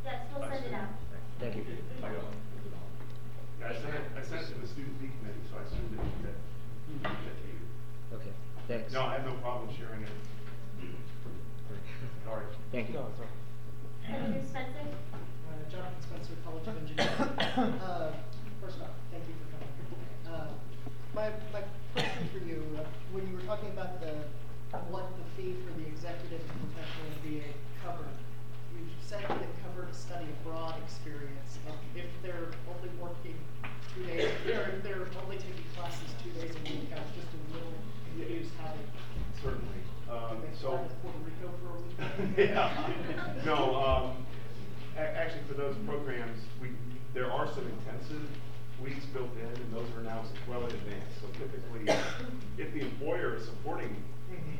Yes, we'll send it out. Thank you. Yeah, I sent it to the student fee committee, so I assumed it would get to you. Okay, thanks. No, I have no problem sharing it. Sorry. Thank you. Senator Spencer? Jonathan Spencer, College of Engineering. First off, thank you for coming. My question for you, when you were talking about what the fee for the executive and professional MBA covered, you said that it covered a study abroad experience. If they're only working 2 days, if they're only taking classes 2 days a week, I was just a little confused how they. Certainly. They So. fly to Puerto Rico for a week? Yeah. No. Actually, for those programs, there are some intensive weeks built in, and those are announced well in advance. So typically, if the employer is supporting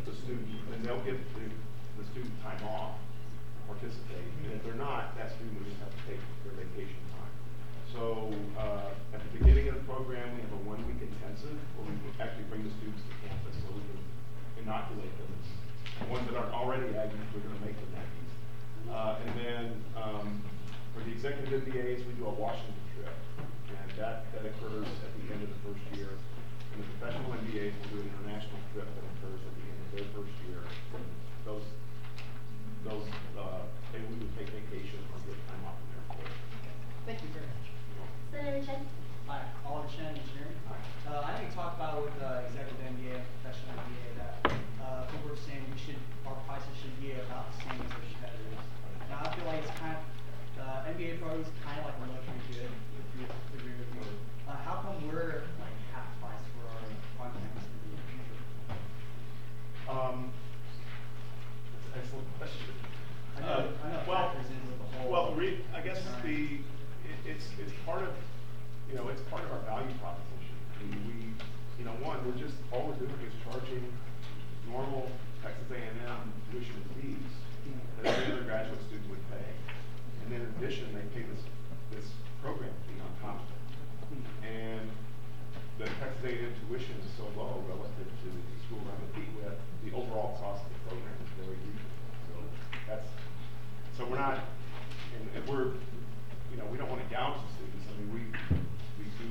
the student, then they'll give the student time off to participate. And if they're not, that student would just have to take their vacation time. So at the beginning of the program, we have a 1-week intensive where we actually bring the students to campus so we can inoculate them. The ones that aren't already Aggies, we're going to make them Aggies. And then for the executive MBAs, we do a Washington trip, and that occurs at the end of the first year. And the professional MBAs will do an international trip that occurs at the end of their first year. And they would take vacation or get time off in their course. Thank you very much. Senator Chen? Hi, Oliver Chen, engineering. Hi. I think you talked about with executive MBA and professional MBA that people were saying our prices should be about the same as our competitors. Now I feel like it's kind of MBA program is kind of like a luxury good, if you agree with me. How come we're like half price for our on-campus MBA? That's an excellent question. I know it factors into the whole. Well, I guess it's part of it's part of our value proposition. I mean, all we're doing is charging normal Texas A&M tuition fees that any other graduate student would pay, and then in addition they pay this program fee on top of it. And the Texas A&M tuition is so low relative to the school around the peak with the overall cost of the program is very reasonable. So we're not, and we're, we don't want to gouge the students. I mean, we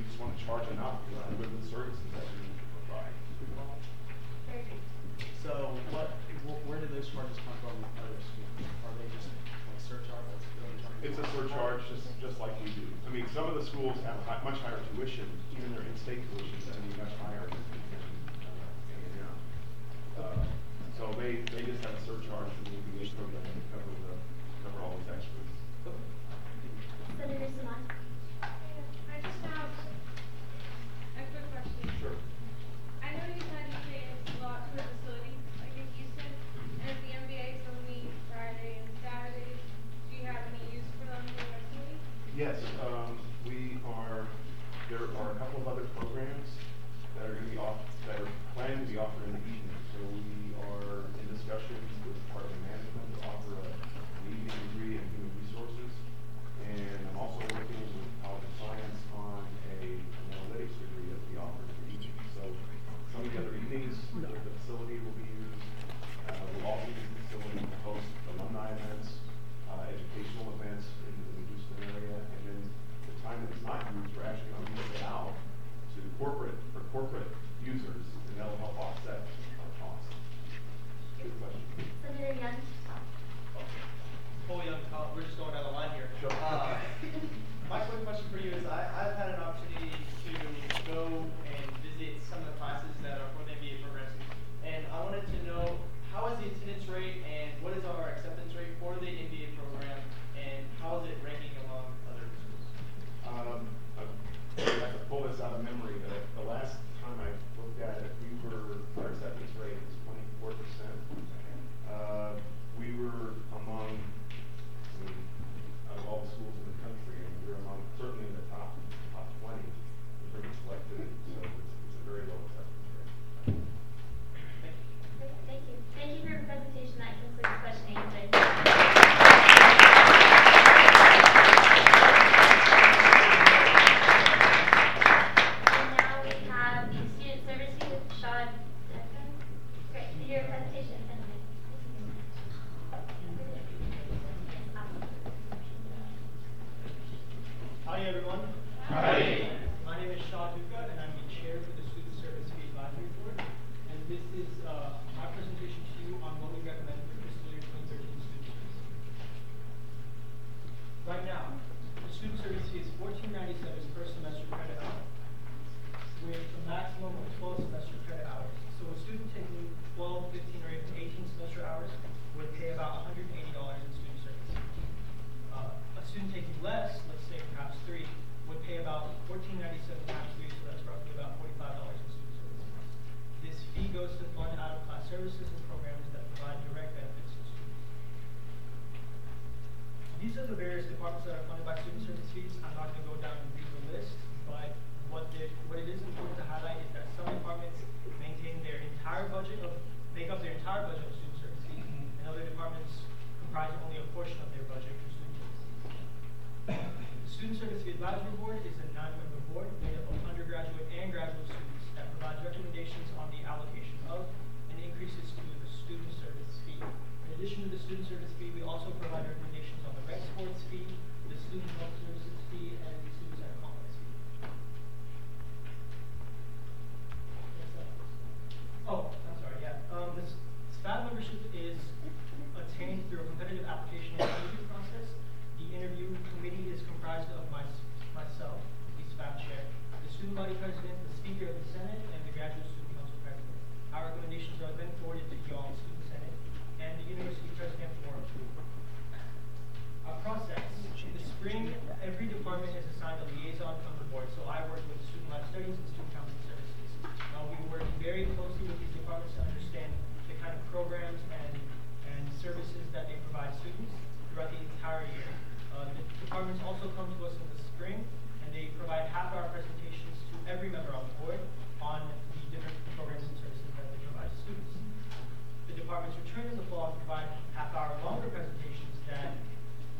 just want to charge enough to deliver the services that we need to provide. Very good. So where do those charges come from with other schools? Are they just like surcharges? It's a surcharge, just like we do. I mean, some of the schools have much higher tuition, even their in-state tuition is going to be much higher than A&M. So they just have a surcharge for the MBA program to cover all those extras. Senator Simon? I just have a quick question. Sure. I know you said you pay a lot to the facility, like in Houston, and if the MBA is only Friday and Saturdays, do you have any use for them for the rest of the week? Yes, there are a couple of other programs that are going to be that are planned to be offered in the evening. So we are in discussions with Department of Management to offer an evening degree in human resources. And I'm also working with College of Science on an analytics degree that we offer in the evening. So some of the other evenings, the facility will be used. We'll also use the facility to host alumni events, educational events in the Houston area, and then the time that it's not used, we're actually going to lease it out to corporate users, and that'll help offset everyone. Howdy. My name is Shaw Duca, and I'm the chair for the Student Service Fee Advisory Board. And this is my presentation to you on what we recommend for fiscal year 2013 student service. Right now, the student service fee is $14.97 per semester credit hour, with a maximum of 12 semester credit hours. So a student taking 12, 15, or even 18 semester hours would pay about $180 in student service fee. A student taking less, let's say perhaps 3, would pay about $14.97 times 3, so that's roughly about $45 in student service fees. This fee goes to fund out-of-class services and programs that provide direct benefits to students. These are the various departments that are funded by student service fees. I'm not going to go down and read the list, but what it is important to highlight is that some departments maintain their entire budget make up their entire budget of student service fees, and other departments comprise only a portion of their budget for student service fees. The Student Service Fee Advisory Board is a 9-member board made up of undergraduate and graduate students that provides recommendations on the allocation of and increases to the student service fee. In addition to the student service fee, we also provide recommendations on the rec sports fee, the student health services fee, and the student center complex fee. Oh, I'm sorry, yeah. This SFAB membership is attained through a competitive application and interview process. The interview committee is comprised of myself, the SFAB chair, the student body president, the speaker of the Senate, and the graduate student council president. Our recommendations are then forwarded to y'all, student senate, and the university president for approval. Our process. In the spring, every department is assigned a liaison from the board. So I work with student life studies and student counseling services. We work very closely with these departments to understand the kind of programs and services that they provide students throughout the entire year. The departments also come to us in the spring, and they provide half-hour presentations to every member on the board on the different programs and services that they provide to students. The departments return in the fall and provide half-hour longer presentations that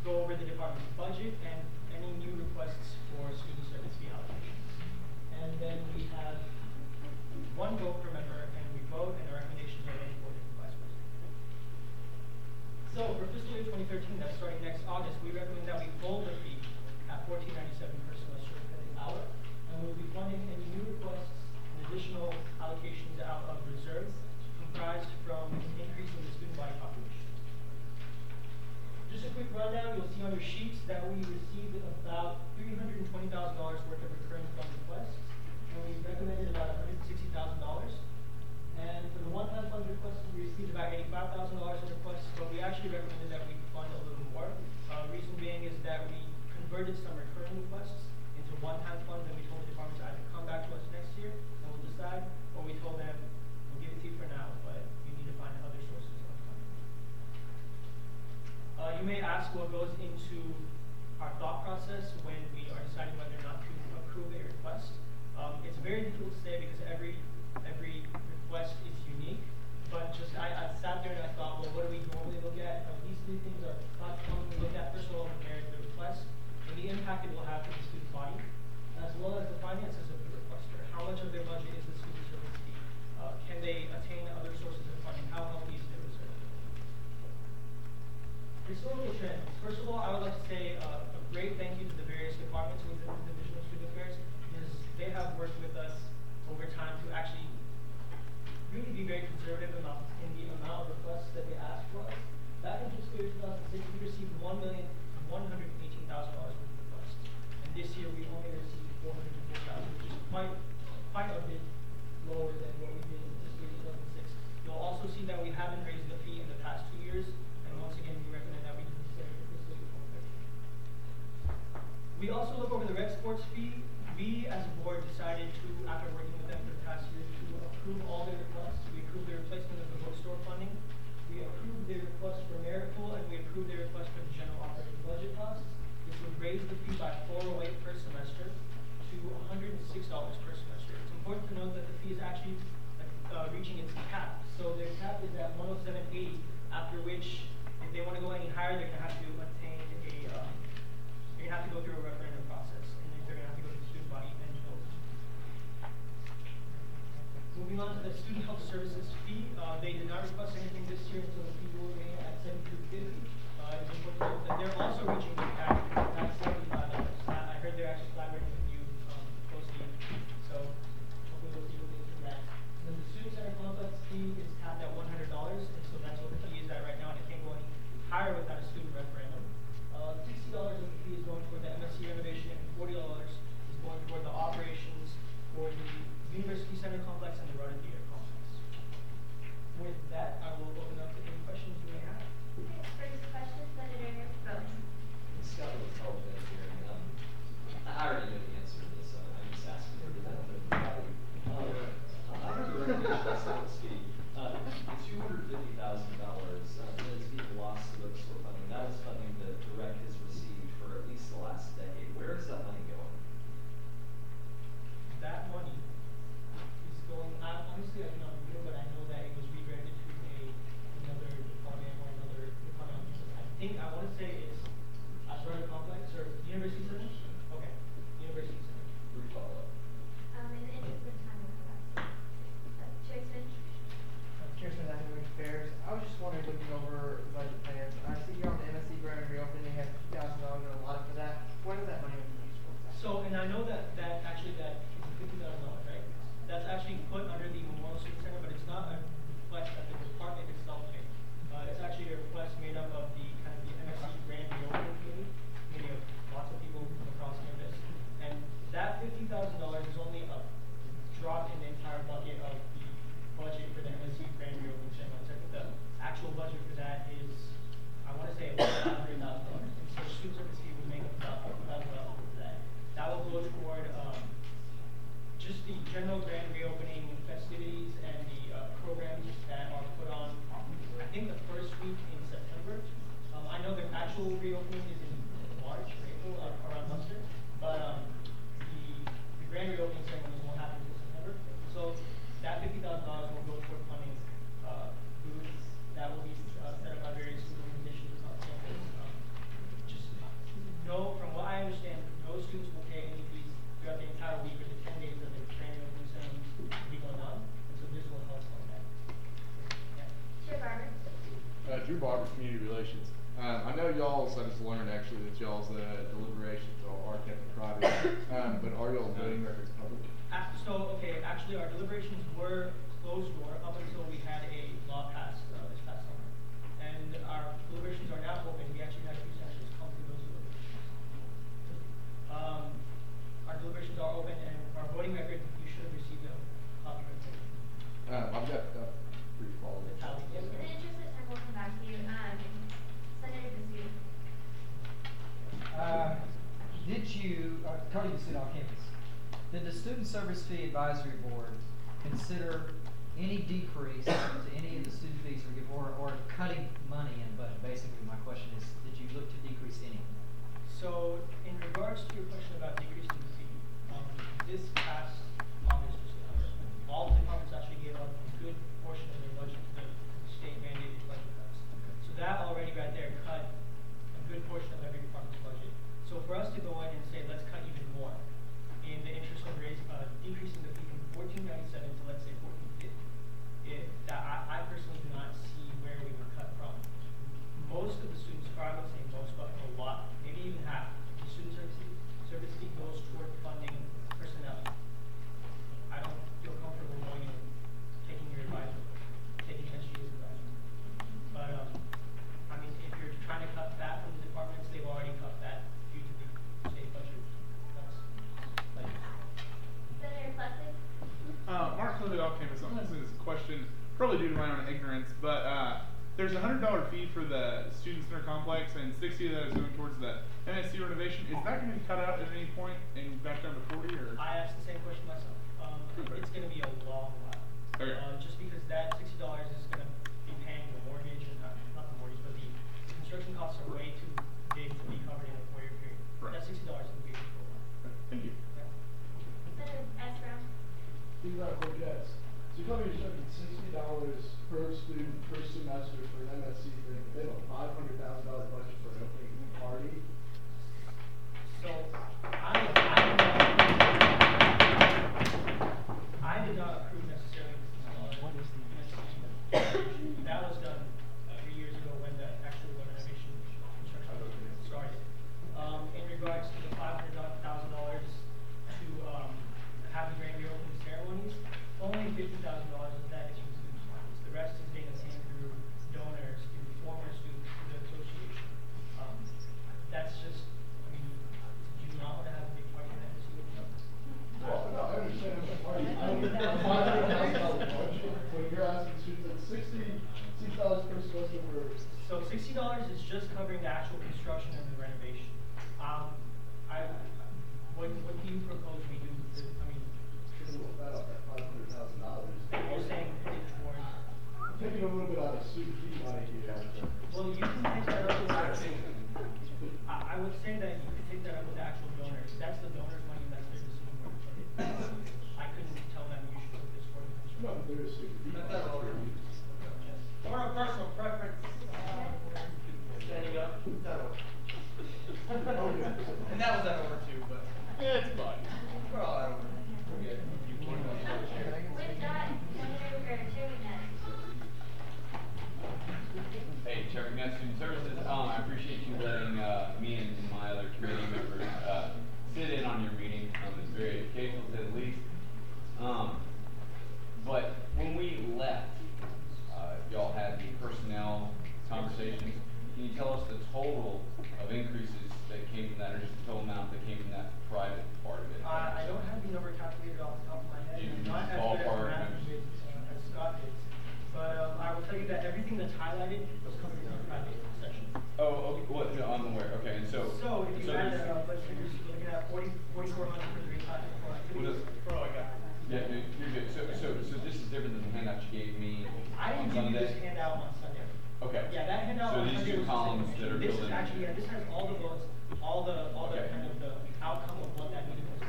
go over the department's budget and any new requests for student service fee allocations. And then we have one vote per member, and we vote, and the recommendations are made for the vice president. So for fiscal year 2013, that's starting next August, we recommend that we hold the fee at $14.97 per semester credit hour, and we will be funding any new requests and additional allocations out of reserves comprised from an increase in the student body population. Just a quick rundown, you'll see on your sheets that we received about $320,000 worth of recurring fund requests, and we recommended about $160,000. And for the one-time fund requests, we received about $85,000 in requests, but we actually recommended that we fund a little more. Reason being is that we converted some recurring requests into one-time funds, and we told the departments either come back to us next year and we'll decide, or we told them we'll give it to you for now, but you need to find other sources of funding. You may ask what goes into our thought process when we are deciding whether or not to approve a request. It's very difficult to say because every request is unique, but just I sat there and I thought, well, what do we normally look at? These 3 things are commonly looked at. First of all, the merit of the request, and the impact it will have to the student body, as well as the finances of the requester. How much of their budget is the student service fee? Can they attain other sources of funding? How healthy is their reserve? Historical trends. First of all, I would like to say a great thank you to the various departments within the Division of Student Affairs, because they have worked with us over time to actually really be very conservative in the amount of requests that they ask for us. Back in fiscal year 2006, we received $1,118,000 worth of requests, and this year we only received $404,000, which is quite a bit lower than what we did in fiscal year 2006. You'll also see that we haven't raised the fee in the past 2 years, and once again, we recommend that we do the same for fiscal year 2013. We also look over the rec sports fee. We, as a board, decided to, after working with them for the past year, to approve all their requests. We approved their replacement of the bookstore funding. We approved their request for Miracle, and we approved their request for the general operating budget costs. This would raise the fee by $408 per semester to $106 per semester. It's important to note that the fee is actually reaching its cap. So their cap is at $107.80, after which, if they want to go any higher, they're going to have to obtain they're going to have to go through a referendum process, and they're going to have to go to the student body and vote. Moving on to the student health services fee, they did not request anything this year, so the fee will remain at $72.50. It's important to note that they're also reaching the cap at $75. I heard they're actually y'all's deliberations are kept private, but are y'all voting records public? Actually, our deliberations were closed door up until we had a law passed this past summer. And our deliberations are now open. We actually had 2 sessions come through those deliberations. Our deliberations are open, and our voting record, you should have received a copy of it. I've got brief follow-up. Tally. In the interest of time, we'll come back to you. Senator Biscuit. Cody was sitting on campus. Did the Student Service Fee Advisory Board consider any decrease to any of the student fees or cutting money in the budget? Basically, my question is, did you look to decrease any? So, in regards to your question about decreasing the fee, this past August or September, all the departments actually gave up a good portion of their budget to the state mandated budget cuts. So that already right there cut a good portion of every department's budget. So for us to go in and say, let's cut even more, in the interest of decreasing the fee from $14.97 to let's say $14.50, I personally do not see where we would cut from. Most of the students, or I would say most, but a lot, maybe even half, the student service fee goes toward funding personnel. I don't feel comfortable going and taking your advice, taking SGA's advice. But I mean, if you're trying to cut that from the departments, they've already cut that due to the state budget. That's Senator Klesik. Mark Lindley off campus. I'm asking this question probably due to my own ignorance, but there's a $100 fee for the student center complex, and 60 of that is going towards the MSC renovation. Is that going to be cut out at any point and back down to 40, or? I asked the same question myself. It's going to be a long while. Okay. Just because that $60 is going to be paying the mortgage, and not the mortgage, but the construction costs are way too big to be covered in a 4-year period. Right. That $60 is going to be for a while. Thank you. Yeah. Senator S. Brown. Think about Cortez. So you told me you're spending $60 per student per semester for an MSC thing. They have a $500,000 budget for an opening party. So I did not approve necessarily that was done 3 years ago when the actual renovation construction started. In regards to the $500,000 to have the grand reopening ceremonies, only $50,000 of that is from student funds. The rest is being attained through donors, through former students, through the association. That's just, I mean, do you not want to have a big party at MSU? Well, no, I understand the party. I don't think a $500,000 budget. When you're asking students at $60 per semester for. So $60 is just covering the actual construction and the renovation. What do you propose we do to, I mean, That up at $500,000. you're saying put it towards, Taking a little bit out of student fee money here. well, you can take that up with actual, I would say that you could take that up with the actual donors. That's the donors' money, that's their decision where to put it. I couldn't tell them you should put this for the construction. No, there is student fee. Or a personal preference. Standing up. And that was that order too, but. Yeah, it's fine. We're all out of order. We're good. With that, Chairman Ness. Hey, Chairman Ness, Student Services, I appreciate you letting me and my other committee members sit in on your meeting. It's very educational to say the least. But when we left, y'all had the personnel conversations. Can you tell us the total of increases that came from that, or just the total amount that came from that private part of it? I don't have the number calculated off the top of my head. You Not as good ballpark as math numbers. as Scott is. But I will tell you that everything that's highlighted was covered in the private section. Oh, okay, what, no, I'm aware, okay, and so. So if you add there's- that up, let's say you're looking at 4,400 for the reclassified activities. For all I got. Yeah, no, you're good. So this is different than the handout you gave me I on didn't give you Sunday? this handout on Sunday. Okay. Yeah, that handout So on these Sunday two was the columns same. that are This filled is in. actually, yeah, this has all the votes, all the Okay. kind of the outcome of what that meeting was.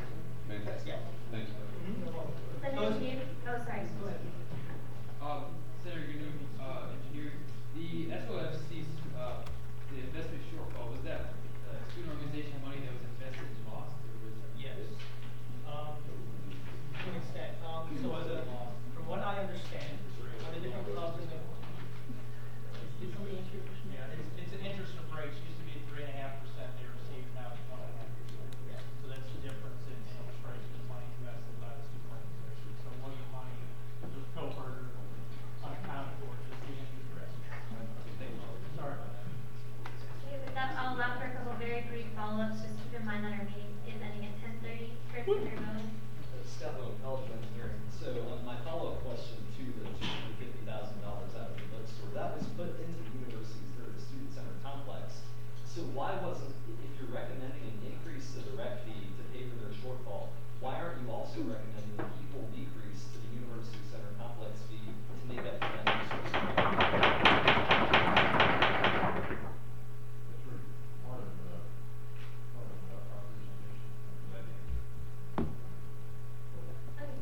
Fantastic. Yeah. Thank you. No problem. Senator Those- New, oh, sorry. Go ahead. Senator Gnu, engineer, the SOFC's, the investment shortfall, was that student organization money that was invested and lost, or was it? Yes. To an extent. From what I understand, on the different clubs in the, did somebody answer your question? Yeah, it's an interest rate, used to be 3.5%. votes, just keep in mind that our meeting is ending at 10:30 for Senator Bowen. Scott Miller, College of Engineering. So my follow-up question to the $250,000 out of the bookstore, that was put into the university's or the student center complex. So why wasn't, if you're recommending an increase to the rec fee to pay for their shortfall, why aren't you also recommending an equal decrease to the university center complex fee to make up for that resource?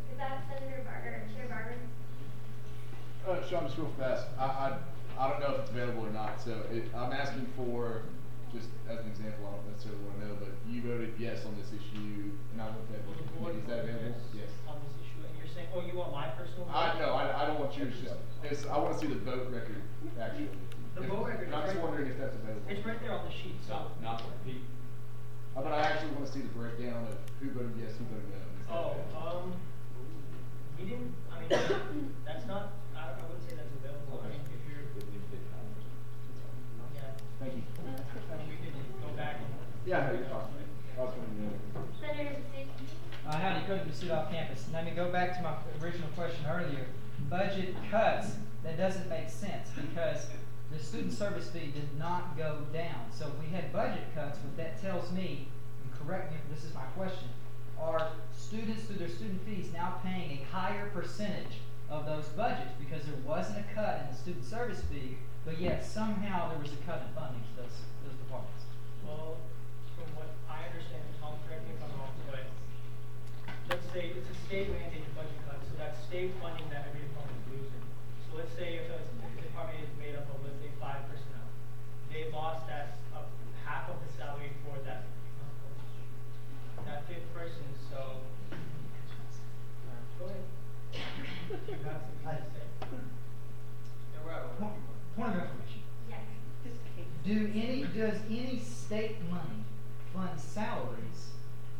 Is that Senator Barger, Chair Barger? Sean, just real fast, I don't know if it's available or not, so I'm asking for, just as an example, I don't necessarily wanna know, but you voted yes on this issue, and I looked at, Well, the board is that voted available? Yes. on this issue, and you're saying, oh, you want my personal vote? No, I don't want yours, I wanna see the vote record, actually. The vote record And I'm is just right- wondering if that's available. It's right there on the sheet, so. Not for Pete. But I actually wanna see the breakdown of who voted yes, who voted no. Is that available? We didn't, I mean, that's not, I wouldn't say that's available, I mean, if you're, yeah. Thank you. I mean, we could go back and. Yeah, no, you're fine. I was wondering, Senator Zephyr? Howdy, Cody Pursuit off campus. Let me go back to my original question earlier. Budget cuts, that doesn't make sense because the student service fee did not go down. So if we had budget cuts, what that tells me, and correct me if this is my question, are students through their student fees now paying a higher percentage of those budgets because there wasn't a cut in the student service fee, but yet somehow there was a cut in funding to those departments? Well, from what I understand, Tom, correct me if I'm wrong, but let's say it's a state mandated budget cut, so that's state funding that every department is losing. So let's say if a department is made up of, let's say, 5 personnel, they lost half of the salary for that fifth person, so. Go ahead. You have something to say? Yeah, we're out. Point of information. Yes. Does any state money fund salaries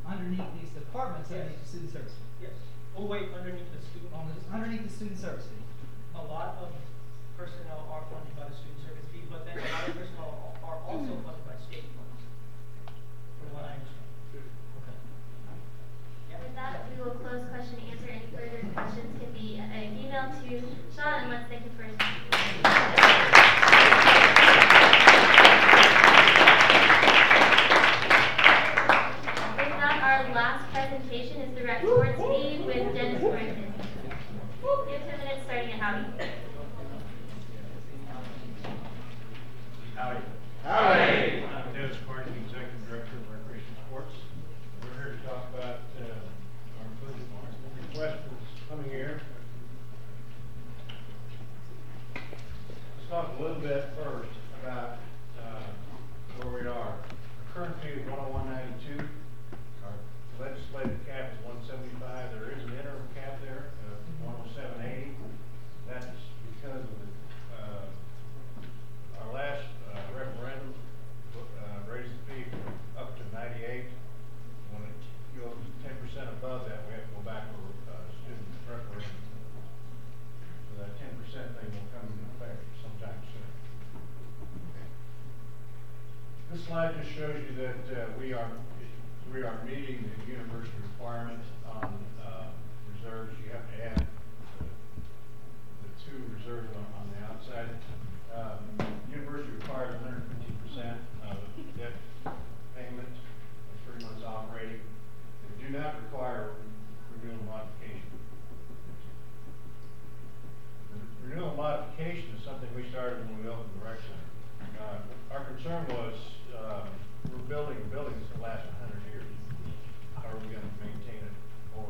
underneath these departments underneath the student service fee? Yes. Oh, wait, underneath the student. Underneath the student service fee. A lot of personnel are funded by the student service fee, but then a lot of personnel are also funded by state funds, from what I understand. Yeah. With that, we will close question and answer. Any further questions can be emailed to Sean, and let's thank you for his. With that, our last presentation is the rec board speed with Dennis Worthington. You have 10 minutes starting at Howdy. Howdy. Howdy. I'm Dennis Martin, Executive Director of Recreation Sports. We're here to talk about our request for this coming year. Let's talk a little bit first about where we are. Our current fee is $101.92. Our legislative cap is $175. There is an interim cap there of $107.80. That's because of our last referendum raised the fee up to 98. When it goes 10% above that, we have to go back for student referendum. So that 10% thing will come into effect sometime soon. This slide just shows you that we are meeting the university requirement on reserves. You have to add the 2 reserves on the outside. University requires 150% of debt payment of 3 months operating. They do not require renewal modification. The renewal modification is something we started when we opened the rec center. Our concern was we're building buildings that last 100 years. How are we going to maintain it or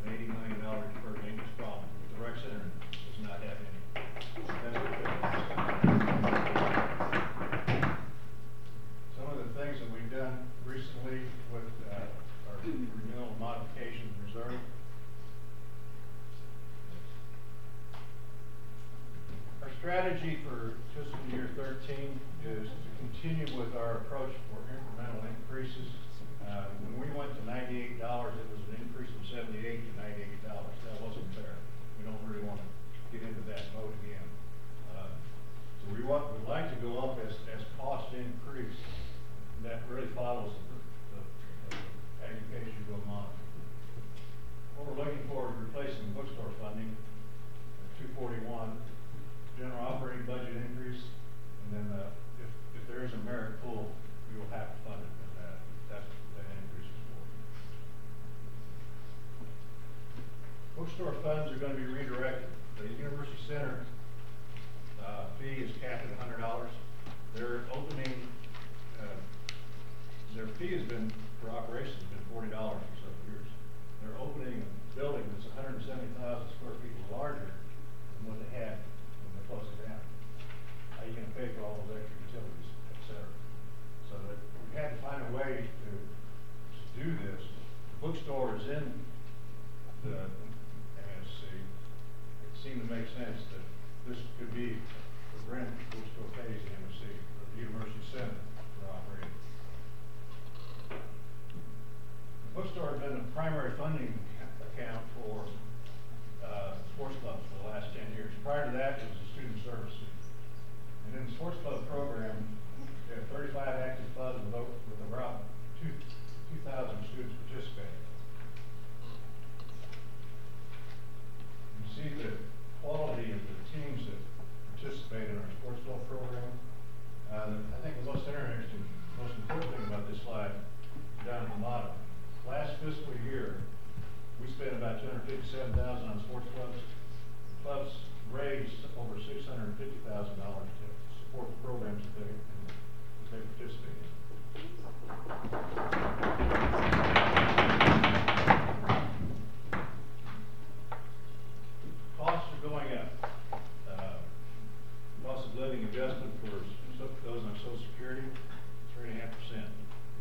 an $80 million deferred maintenance problem. The rec center does not have any. That's what it is. Some of the things that we've done recently with our renewal modification reserve. Our strategy for fiscal year 13 is to continue with our approach for incremental increases. When we went to $98, it was an increase from $78 to $98. That wasn't fair. We don't really want to get into that mode again. So we'd like to go up as costs increase. And that really follows the education go on. What we're looking for is replacing bookstore funding, 241, general operating budget increase, and then if there is a merit pool, we will have to fund it. That's what that increase is for. Bookstore funds are going to be redirected. The University Center fee is capped at $100. Their opening, their fee has been, for operations, been $40 for several years. They're opening a building that's 170,000 square feet larger than what they had when they closed it down. How are you going to pay for all those extra utilities, et cetera? So that we had to find a way to do this. The bookstore is in the MSC. It seemed to make sense that this could be the rent the bookstore pays the MSC, or the University Center for operating. The bookstore has been the primary funding account for sports clubs for the last 10 years. Prior to that, it was a student service fee. And in the sports club program, we have 35 active clubs with around 2,000 students participating. You see the quality of the teams that participate in our sports club program. I think the most interesting, most important thing about this slide, down at the bottom, last fiscal year, we spent about $257,000 on sports clubs. The clubs raised over $650,000 to support the programs that they participate in. Costs are going up. Cost of living adjustment for those on Social Security, 3.5%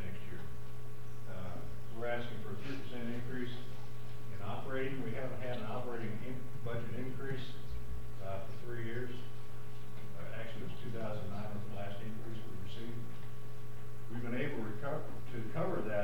next year. We're asking for a 3% increase in operating. We haven't had an operating budget increase for 3 years. Actually, it was 2009 was the last increase we received. We've been able to cover that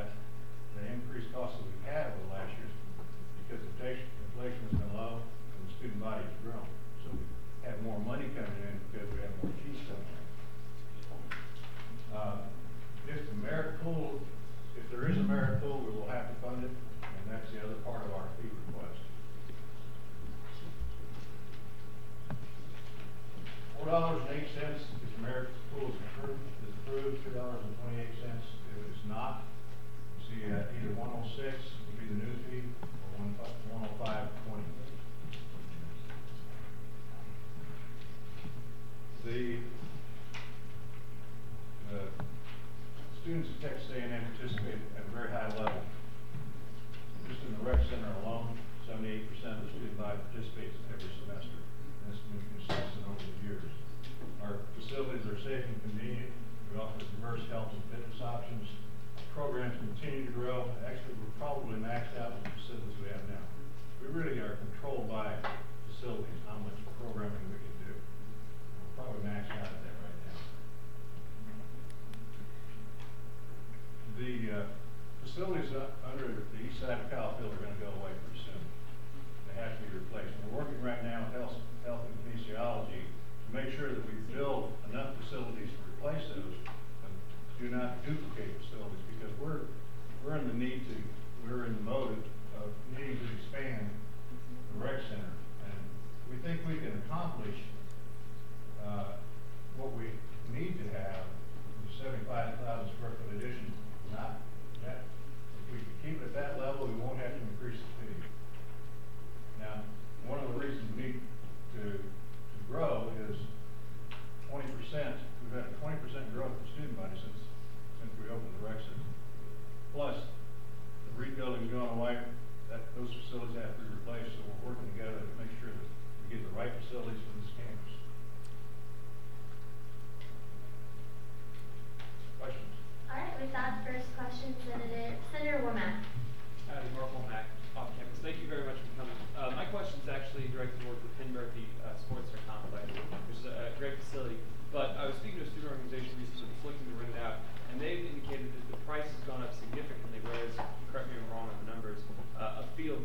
field,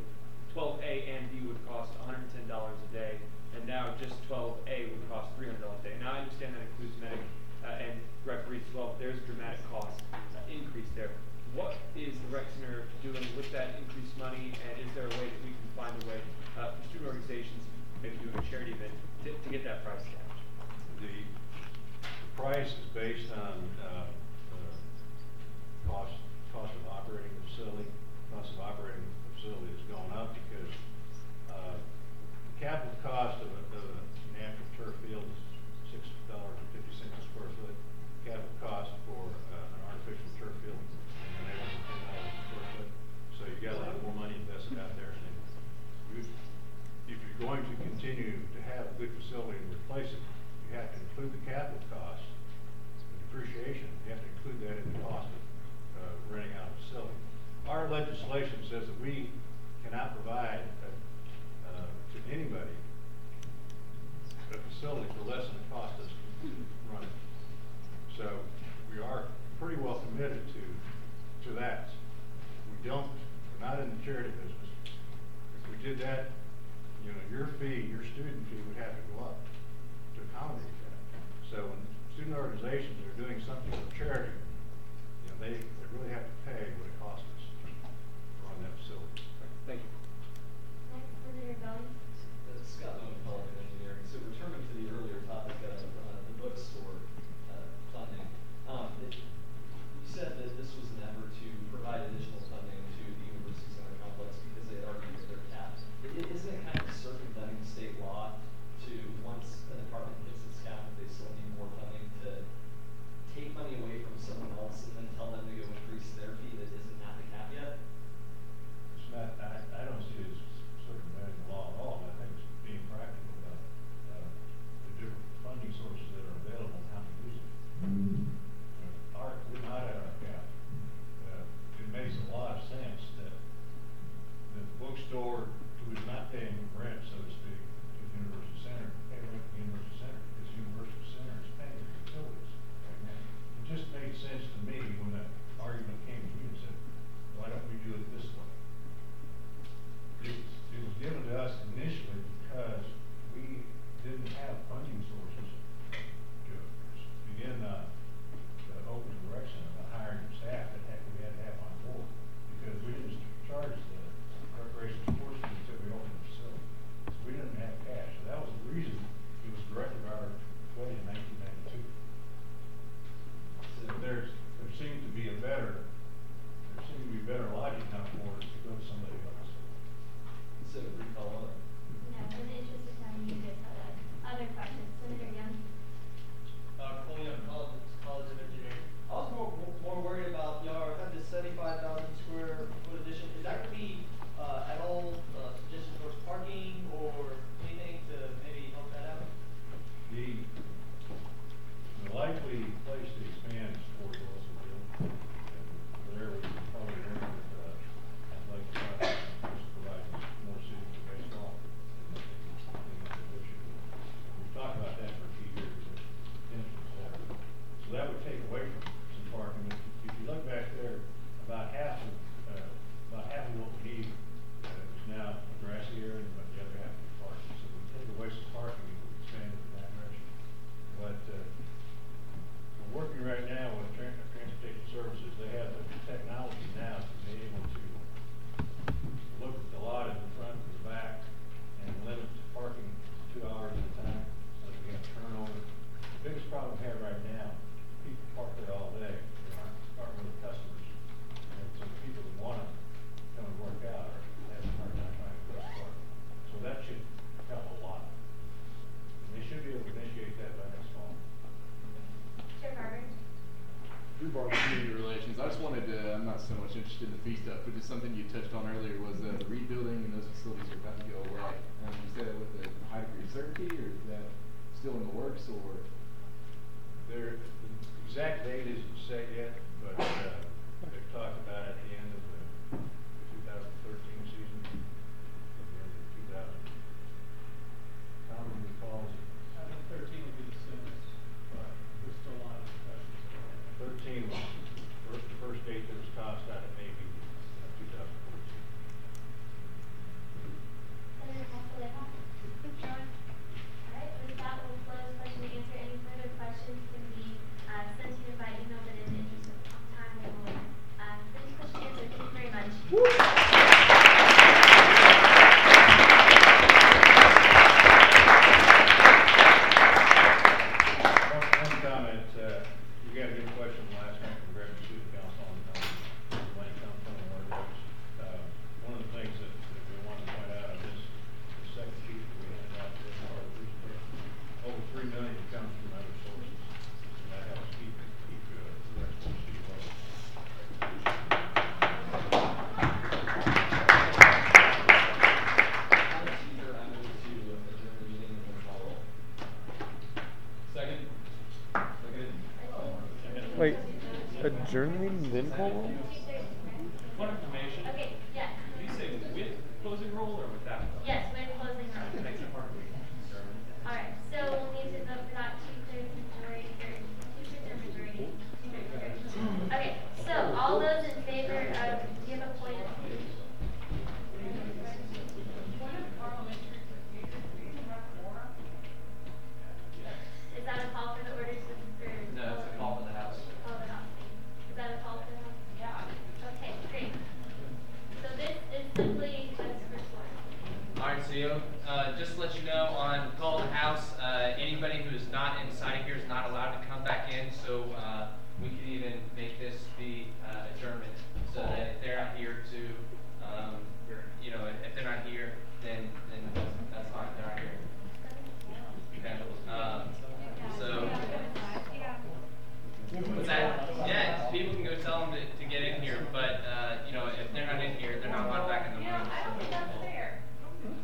12A and B would cost $110 a day, and now just 12A would cost $300 a day. Now I understand that includes medic and referees as well, but there's a dramatic cost increase there. What is the rec center doing with that increased money, and is there a way that we can find a way for student organizations, maybe doing a charity event, to get that price down? The price is based on cost of operating the facility. Cost of operating the facility has gone up because the capital cost of a natural turf field is $6.50 a square foot. Capital cost for an artificial turf field is $10 a square foot. So you got a lot more money invested out there. If you're going to continue to have a good facility and replace it, you have to include the capital cost, the depreciation. You have to include that in the cost of renting out a facility. Our legislation says that we cannot provide to anybody a facility for less than it costs us to run it. So we are pretty well committed to that. We're not in the charity business. If we did that, you know, your student fee would have to go up to accommodate that. So when student organizations are doing something for charity, you know, they really have to pay what it costs us to run that facility. Thank you. Next, Senator Belli. Scott Owen, College of Engineering. So returning to the earlier topic of the bookstore funding, you said that this was an effort to provide additional funding to the University Center complex because they had argued that they're capped. Isn't it kind of circumventing state law to, once an department hits its cap, if they still need more funding, to take money away from someone else and then tell them to go increase their fee that isn't at the cap yet? It's not, I don't see it as circumventing the law at all. I think it's being practical about the different funding sources that are available and how to use them. We're not at our cap. It makes a lot of sense that the bookstore, who is not paying rent, so to speak, to the University Center, pay rent to the University Center, because the University Center is paying the utilities right now. It just made sense to me when that argument came to me and said, why don't we do it this way? It was given to us initially because we didn't have funding sources to begin the open direction of hiring staff that we had to have on board, because we didn't charge the recreation sports team until we opened the facility. So we didn't have cash. So that was the reason it was directed our way in 1992. So there seemed to be better logic now for us to go to somebody else. So recall it. No, in the interest of time, you guys have other questions. Senator Young. Cole Young, College of Engineering. I was more worried about, you know, kind of this 75,000 square foot addition. Is that going to be at all suggested towards parking or anything to maybe help that out? The likely place to expand is Fort Wilson Field. There we probably work with athletic department to provide more seating for baseball. We've talked about that for a few years. So that would take away from some parking. If you look back there, about half of what we need is now a grassy area, but the other half is parking. So we take away some parking and we expand it in that direction. But we're working right now with Transportation Services. They have the technology now to be able to look at the lot in the front and the back and limit parking 2 hours at a time. So we have turnover. The biggest problem we have right now, people park there all day. They aren't really customers. And so people that want to come and work out are having a hard time finding a place to park. So that should help a lot. And they should be able to initiate that by next fall. Chair Carter. Drew Barber, Community Relations. I just wanted to, I'm not so much interested in the fee stuff, but just something you touched on earlier was the rebuilding and those facilities are about to go away. You said that with a high degree of certainty, or is that still in the works, or? The exact date isn't set yet, but they've talked about it at the end of the 2013 season, at the end of 2000. How many recalls? I think 13 would be the soonest. Right. There's still a lot of discussions. 13 was the first date that was tossed out, it may be 2014. adjourn the meeting and then call roll? Point of information. Okay, yes. Did you say with closing roll or without? Yes, with closing roll. Makes it hard to determine. Alright, so we'll need to vote for that 2/3 majority, or 2/3 or majority. 2/3. Okay, so all those in favor of, do you have a point of view? Is that a call for the orders or? No, it's a call for the House. Call for the House. Is that a call for the House? Yeah. Okay, great. So this is simply just for sure. Alright, so just to let you know, on call of the House, anybody who is not inside of here is not allowed to come back in, so we could even make this the adjournment, so that if they're not here to, you know, if they're not here, then that's fine, they're not here. Okay, so, what's that? Yeah, people can go tell them to get in here, but, you know, if they're not in here, they're not allowed back in the room. I don't think that's fair.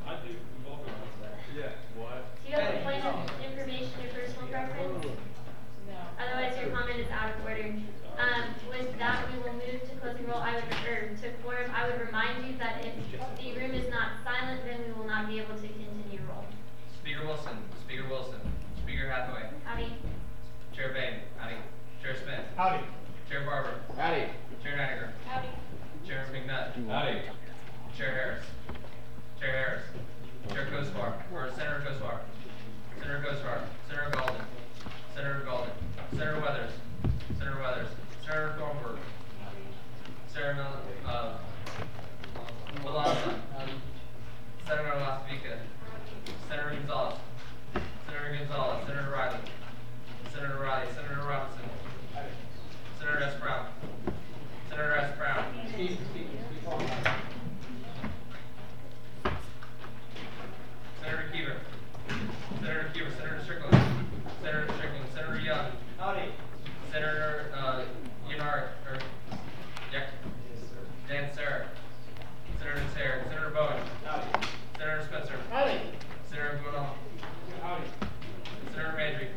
I do. We've all got that. Yeah. What? Do you have a point of information or personal preference? No. Otherwise, your comment is out of order. With that, we will move to closing roll. To quorum, I would remind you that if the room is not silent, then we will not be able to continue roll. Speaker Wilson, Speaker Wilson, Speaker Hathaway, Howdy. Chair Bain, howdy, Chair Smith, Howdy. Chair Barber, Howdy. Chair Niger, Howdy. Chair McNutt, howdy, Chair Harris, Chair Harris, Chair Kosar, or Senator Kosar, Senator Kosar, Senator Golden, Senator Golden, Senator Weathers, Senator Weathers, Senator Thornburg, Senator Malasa, Senator Lastavica, Senator Gonzalez, Senator Gonzalez, Senator Riley, Senator Riley, Senator Robinson, Senator S. Brown, Senator S. Brown, Senator Kiever, Senator Kiever, Senator Strickland, Senator Strickland, Senator Young, Howdy. Senator Yenard, or Dan Sarah, Senator Sarah, Senator Bowen, Howdy. Senator Spencer, Howdy. Senator Brunel, Howdy. Senator Mandry,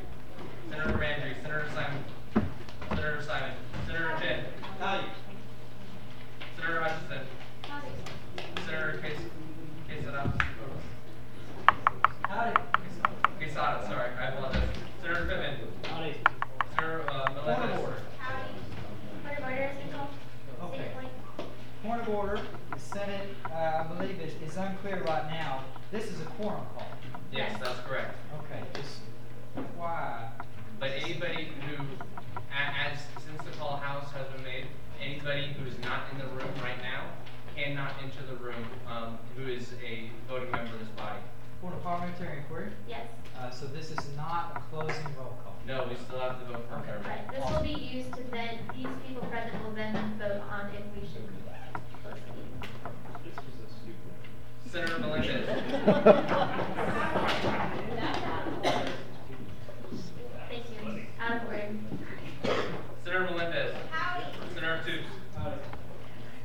Senator Mandry, Senator Simon, Senator Simon, Senator Finn, Howdy. Senator Hutchinson, Senator Quesada, Howdy. Quesada, sorry, I apologize. Senator Pittman, Howdy. Senator Melendez. Howdy. Point of order has been called. Okay. State point. Point of order, the Senate, I believe is unclear right now. This is a quorum call. Yes, that's correct. Okay, just why? But anybody who, since the call house has been made, anybody who is not in the room right now cannot enter the room, who is a voting member of this body. For parliamentary inquiry? Yes. So this is not a closing roll call. No, we still have to vote for her. Right. This will be used to then, these people present will then vote on if we should close the meeting. This was a stupid. Senator Melendez. Thank you. Out of order. Senator Melendez. Howdy. Senator Toops. Howdy.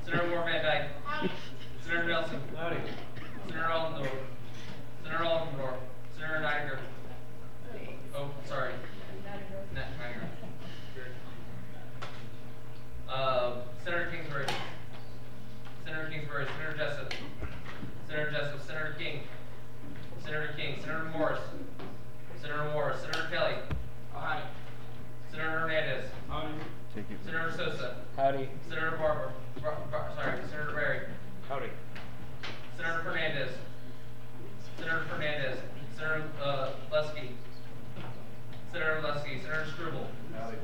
Senator Moore Van Dyke. Howdy. Senator Nelson. Howdy. Senator Aldendorf. Senator Aldendorf. Senator Niger. Oh, sorry. Niger. Senator Kingsbury. Senator Kingsbury. Senator Jessup. Senator Jessup. Senator King. Senator King. Senator Morris. Senator Morris. Senator Kelly. Howdy. Senator Hernandez. Howdy. Thank you. Senator Sosa. Howdy. Senator Barber. Sorry. Senator Berry. Howdy. Senator Fernandez. Senator Fernandez. Senator Lusky. Senator Lusky. Senator Struble. Howdy.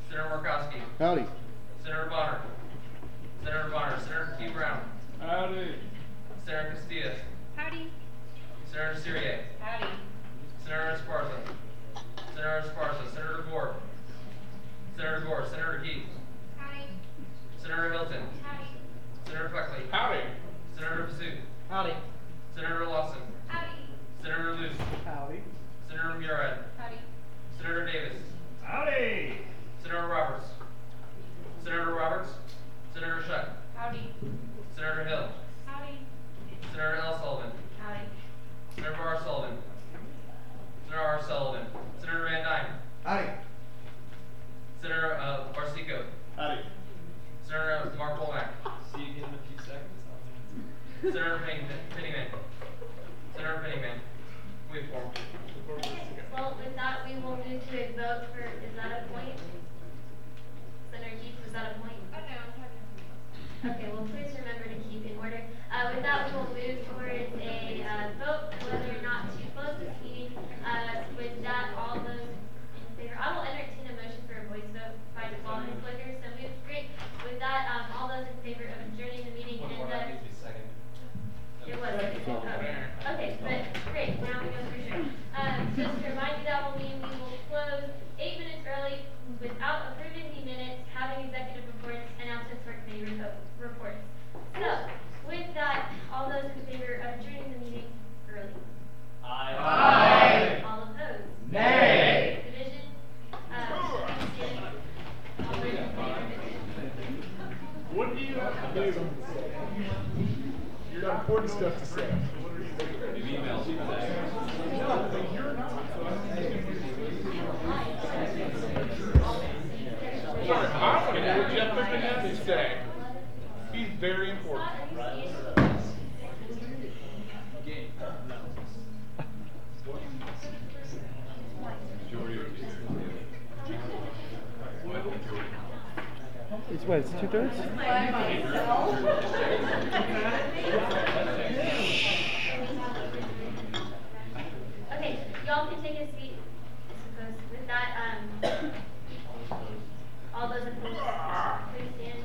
Senator Murkowski. Howdy. Senator Bonner. Senator Bonner. Senator T. Brown. Howdy. Senator Castillo. Howdy. Senator Syrier. Howdy. Senator Esparza. Senator Esparza. Senator Gore. Senator Gore. Senator Heath. Howdy. Senator Hilton. Howdy. Senator Fleckley. Howdy. Senator Pursuit. Howdy. Senator Lawson. Howdy. Senator Luce. Howdy. Senator Murad. Howdy. Senator Davis. Howdy. Senator Roberts. Senator Roberts. Senator Shuck. Howdy. Senator Hill. Howdy. Senator L. Sullivan. Howdy. Senator R. Sullivan. Senator R. Sullivan. Senator Van Dyne. Howdy. Senator Barseco. Howdy. Penny Man. Senator Penny Man. Move forward. Well, with that, we will move to a vote for, is that a point? Senator Keith, was that a point? Oh, no, I'm talking. Okay, well, please remember to keep in order. With that, we will move towards a vote whether or not to close this meeting. With that, all those in favor, I will entertain a motion for a voice vote by default and clicker. So move, great. With that, all those in favor of adjourning the meeting and the. Second. It was. Okay, but great, now we know for sure. Just to remind you, that will mean we will close 8 minutes early without approving the minutes, having executive reports, announcements for committee reports. So, with that, all those in favor of adjourning the meeting early? Aye. All opposed? Nay. Division? Abstention? All those in favor of adjournment? What do you have to do? You got important stuff to say. Emails you today. No, but you're not. So sorry, I want to hear what Jeff McMahon has to say. He's very important. It's what, it's 2/3? Okay, y'all can take a seat. I suppose with that, all those opposed, please stand.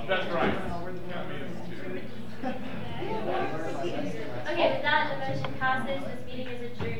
That's right. Okay, with that, the motion passes. This meeting is adjourned.